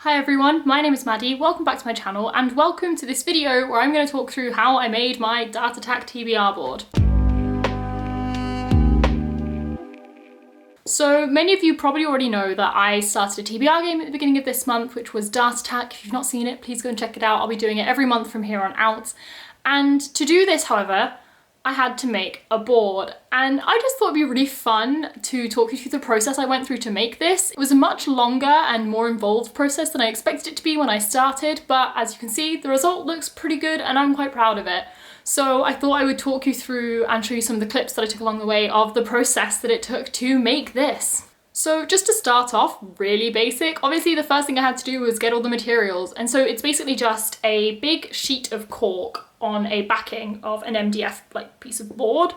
Hi everyone, my name is Maddie, welcome back to my channel and welcome to this video where I'm going to talk through how I made my DART ATTACK TBR board. So many of you probably already know that I started a TBR game at the beginning of this month, which was DART ATTACK. If you've not seen it, please go and check it out. I'll be doing it every month from here on out. And to do this, however, I had to make a board, and I just thought it'd be really fun to talk you through the process I went through to make this. It was a much longer and more involved process than I expected it to be when I started, but as you can see, the result looks pretty good and I'm quite proud of it. So I thought I would talk you through and show you some of the clips that I took along the way of the process that it took to make this. So just to start off, really basic, obviously the first thing I had to do was get all the materials, and so it's basically just a big sheet of cork on a backing of an MDF like piece of board.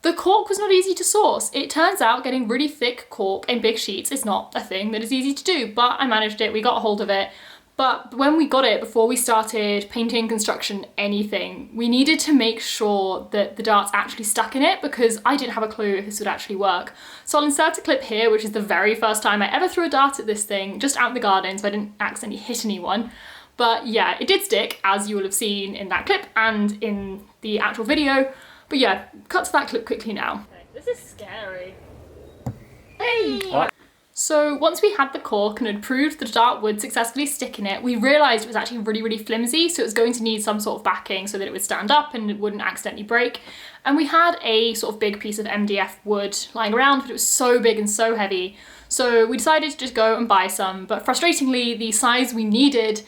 The cork was not easy to source. It turns out getting really thick cork in big sheets is not a thing that is easy to do, but I managed it, we got a hold of it. But when we got it, before we started painting, construction, anything, we needed to make sure that the darts actually stuck in it because I didn't have a clue if this would actually work. So I'll insert a clip here, which is the very first time I ever threw a dart at this thing, just out in the garden, so I didn't accidentally hit anyone. But yeah, it did stick, as you will have seen in that clip and in the actual video. But yeah, cut to that clip quickly now. This is scary. Hey! What? So once we had the cork and had proved that the dart would successfully stick in it, we realised it was actually really flimsy, so it was going to need some sort of backing so that it would stand up and it wouldn't accidentally break. And we had a sort of big piece of MDF wood lying around, but it was so big and so heavy. So we decided to just go and buy some, but frustratingly, the size we needed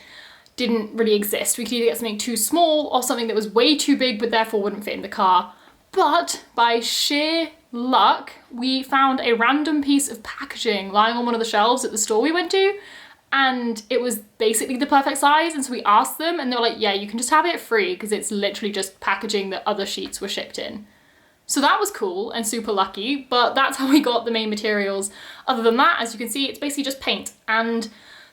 didn't really exist. We could either get something too small or something that was way too big but therefore wouldn't fit in the car. But by sheer luck, we found a random piece of packaging lying on one of the shelves at the store we went to, and it was basically the perfect size, and so we asked them and they were like, yeah, you can just have it free because it's literally just packaging that other sheets were shipped in. So that was cool and super lucky, but that's how we got the main materials. Other than that, as you can see, it's basically just paint, and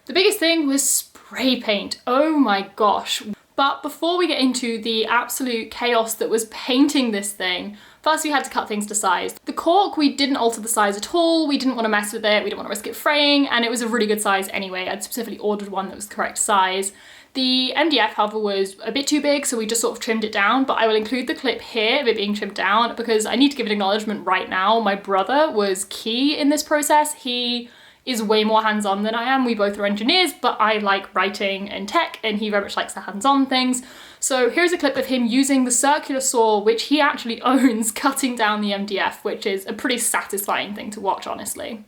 the biggest thing was spray paint. Oh my gosh. But before we get into the absolute chaos that was painting this thing, first we had to cut things to size. The cork, we didn't alter the size at all. We didn't want to mess with it. We didn't want to risk it fraying, and it was a really good size anyway. I'd specifically ordered one that was the correct size. The MDF, however, was a bit too big, so we just sort of trimmed it down, but I will include the clip here of it being trimmed down because I need to give an acknowledgement right now. My brother was key in this process. He is way more hands-on than I am. We both are engineers, but I like writing and tech, and he very much likes the hands-on things. So here's a clip of him using the circular saw, which he actually owns, cutting down the MDF, which is a pretty satisfying thing to watch, honestly.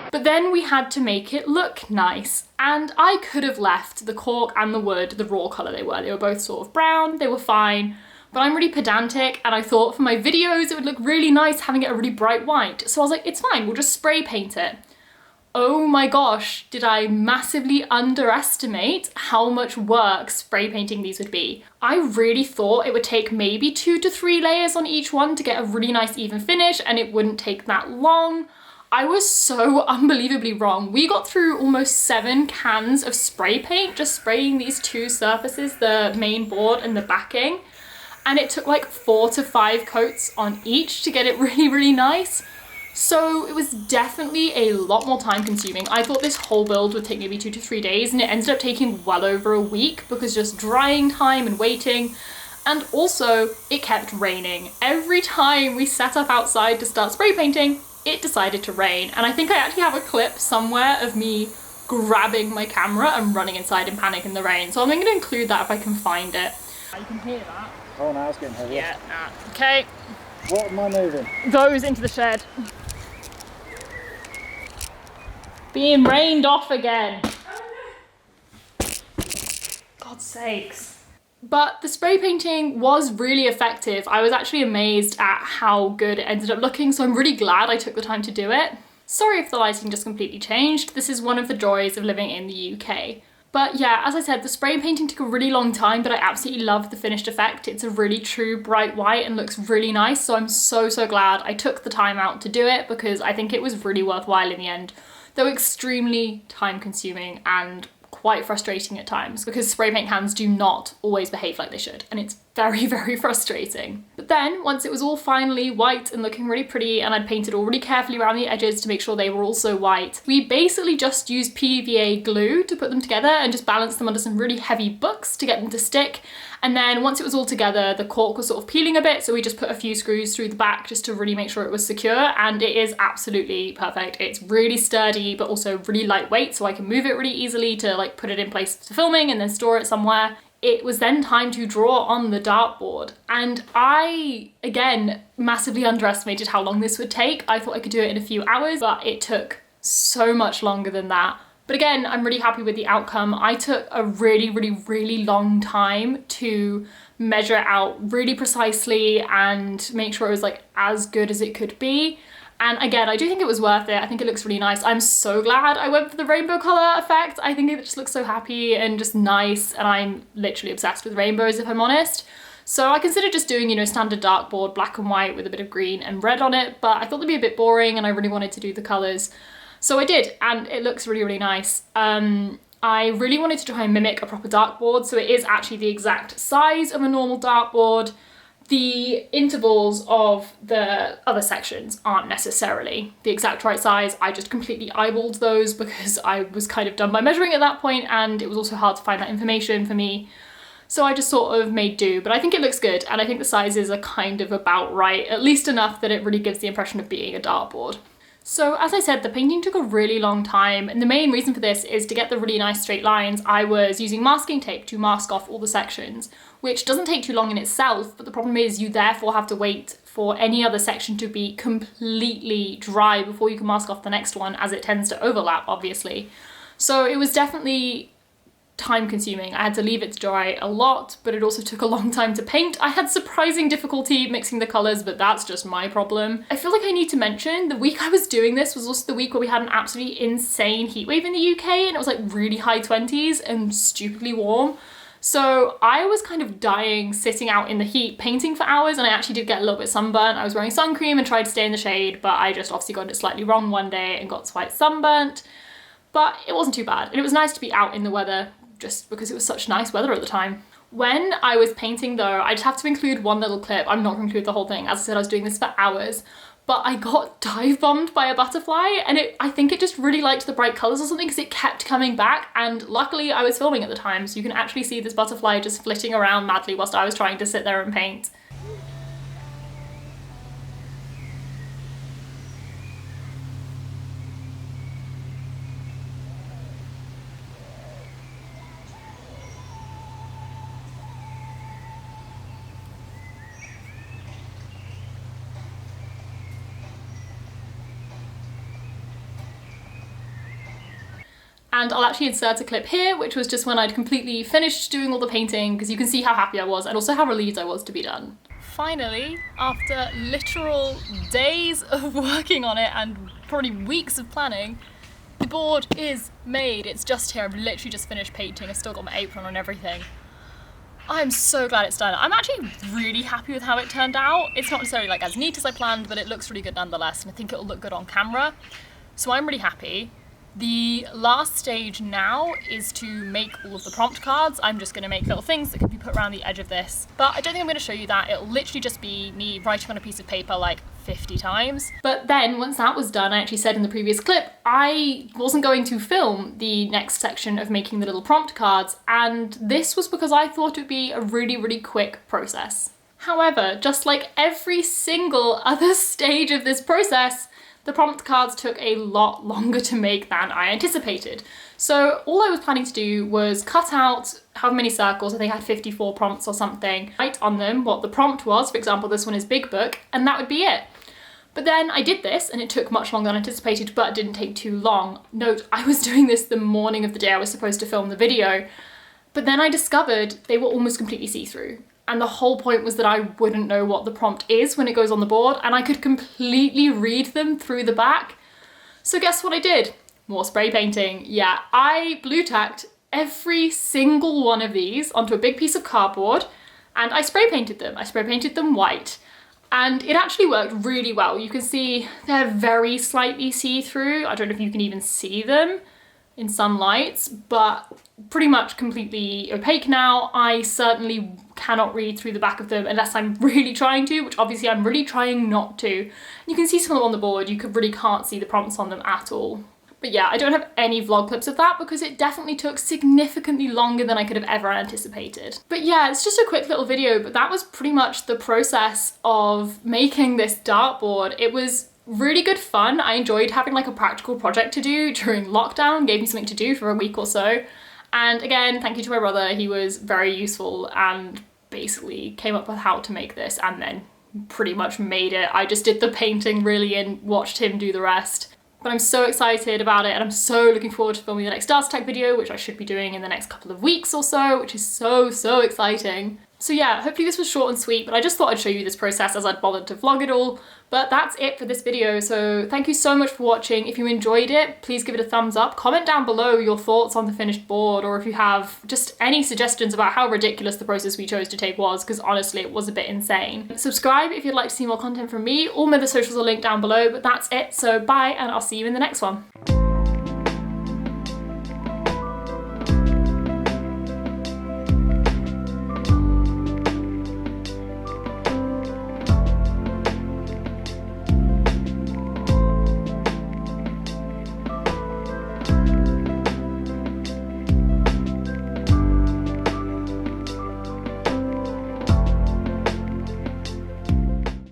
But then we had to make it look nice, and I could have left the cork and the wood the raw colour they were. They were both sort of brown, they were fine, but I'm really pedantic and I thought for my videos it would look really nice having it a really bright white. So I was like, it's fine, we'll just spray paint it. Oh my gosh, did I massively underestimate how much work spray painting these would be. I really thought it would take maybe 2 to 3 layers on each one to get a really nice even finish, and it wouldn't take that long. I was so unbelievably wrong. We got through almost 7 cans of spray paint, just spraying these 2 surfaces, the main board and the backing. And it took like 4 to 5 coats on each to get it really nice. So it was definitely a lot more time consuming. I thought this whole build would take maybe 2 to 3 days, and it ended up taking well over a week because just drying time and waiting. And also it kept raining. Every time we sat up outside to start spray painting, it decided to rain, and I think I actually have a clip somewhere of me grabbing my camera and running inside in panic in the rain, so I'm going to include that if I can find it. You can hear that. Oh, now it's getting heavy. Yeah, okay. What am I moving? Those into the shed. Being rained off again. God's sakes. But the spray painting was really effective. I was actually amazed at how good it ended up looking, so I'm really glad I took the time to do it. Sorry if the lighting just completely changed. This is one of the joys of living in the UK. But yeah, as I said, the spray painting took a really long time, but I absolutely love the finished effect. It's a really true bright white and looks really nice. So I'm so glad I took the time out to do it, because I think it was really worthwhile in the end, though extremely time consuming and quite frustrating at times, because spray paint cans do not always behave like they should, and it's very frustrating. But then once it was all finally white and looking really pretty, and I'd painted all really carefully around the edges to make sure they were also white, we basically just used PVA glue to put them together and just balance them under some really heavy books to get them to stick. And then once it was all together, the cork was sort of peeling a bit, so we just put a few screws through the back just to really make sure it was secure, and it is absolutely perfect. It's really sturdy, but also really lightweight, so I can move it really easily to like put it in place for filming and then store it somewhere. It was then time to draw on the dartboard, and I, again, massively underestimated how long this would take. I thought I could do it in a few hours, but it took so much longer than that. But again, I'm really happy with the outcome. I took a really long time to measure it out really precisely and make sure it was like as good as it could be. And again, I do think it was worth it. I think it looks really nice. I'm so glad I went for the rainbow color effect. I think it just looks so happy and just nice, and I'm literally obsessed with rainbows, if I'm honest. So I considered just doing, you know, standard dartboard, black and white with a bit of green and red on it, but I thought they'd be a bit boring and I really wanted to do the colors. So I did, and it looks really nice. I really wanted to try and mimic a proper dartboard, so it is actually the exact size of a normal dartboard. The intervals of the other sections aren't necessarily the exact right size. I just completely eyeballed those because I was kind of done by measuring at that point, and it was also hard to find that information for me. So I just sort of made do, but I think it looks good, and I think the sizes are kind of about right, at least enough that it really gives the impression of being a dartboard. So as I said, the painting took a really long time, and the main reason for this is to get the really nice straight lines. I was using masking tape to mask off all the sections, which doesn't take too long in itself, but the problem is you therefore have to wait for any other section to be completely dry before you can mask off the next one, as it tends to overlap, obviously. So it was definitely time consuming. I had to leave it to dry a lot, but it also took a long time to paint. I had surprising difficulty mixing the colors, but that's just my problem. I feel like I need to mention the week I was doing this was also the week where we had an absolutely insane heatwave in the UK, and it was like really high 20s and stupidly warm. So I was kind of dying sitting out in the heat painting for hours, and I actually did get a little bit sunburnt. I was wearing sun cream and tried to stay in the shade, but I just obviously got it slightly wrong one day and got quite sunburnt. But it wasn't too bad, and it was nice to be out in the weather just because it was such nice weather at the time. When I was painting though, I just have to include one little clip. I'm not going to include the whole thing. As I said, I was doing this for hours, but I got dive bombed by a butterfly, and I think it just really liked the bright colors or something, because it kept coming back, and luckily I was filming at the time, so you can actually see this butterfly just flitting around madly whilst I was trying to sit there and paint. And I'll actually insert a clip here, which was just when I'd completely finished doing all the painting, because you can see how happy I was and also how relieved I was to be done. Finally, after literal days of working on it and probably weeks of planning, the board is made. It's just here. I've literally just finished painting. I've still got my apron on and everything. I'm so glad it's done. I'm actually really happy with how it turned out. It's not necessarily like as neat as I planned, but it looks really good nonetheless, and I think it'll look good on camera. So I'm really happy. The last stage now is to make all of the prompt cards. I'm just going to make little things that can be put around the edge of this. But I don't think I'm going to show you that. It'll literally just be me writing on a piece of paper like 50 times. But then once that was done, I actually said in the previous clip, I wasn't going to film the next section of making the little prompt cards. And this was because I thought it would be a really quick process. However, just like every single other stage of this process, the prompt cards took a lot longer to make than I anticipated. So all I was planning to do was cut out however many circles, I think I had 54 prompts or something, write on them what the prompt was, for example this one is Big Book, and that would be it. But then I did this and it took much longer than anticipated, but it didn't take too long. Note, I was doing this the morning of the day I was supposed to film the video, but then I discovered they were almost completely see-through. And the whole point was that I wouldn't know what the prompt is when it goes on the board, and I could completely read them through the back. So guess what I did? More spray painting. Yeah, I blue tacked every single one of these onto a big piece of cardboard and I spray painted them. I spray painted them white. And it actually worked really well. You can see they're very slightly see-through. I don't know if you can even see them in some lights, but pretty much completely opaque now. I certainly cannot read through the back of them unless I'm really trying to, which obviously I'm really trying not to. You can see some of them on the board. You really can't see the prompts on them at all. But yeah, I don't have any vlog clips of that because it definitely took significantly longer than I could have ever anticipated. But yeah, it's just a quick little video, but that was pretty much the process of making this dartboard. It was really good fun. I enjoyed having like a practical project to do during lockdown, gave me something to do for a week or so. And again, thank you to my brother. He was very useful and basically came up with how to make this and then pretty much made it. I just did the painting really and watched him do the rest. But I'm so excited about it and I'm so looking forward to filming the next DART ATTACK video, which I should be doing in the next couple of weeks or so, which is so exciting. So yeah, hopefully this was short and sweet, but I just thought I'd show you this process as I'd bothered to vlog it all. But that's it for this video, so thank you so much for watching. If you enjoyed it, please give it a thumbs up. Comment down below your thoughts on the finished board, or if you have just any suggestions about how ridiculous the process we chose to take was, because honestly it was a bit insane. Subscribe if you'd like to see more content from me. All my other socials are linked down below, but that's it, so bye and I'll see you in the next one.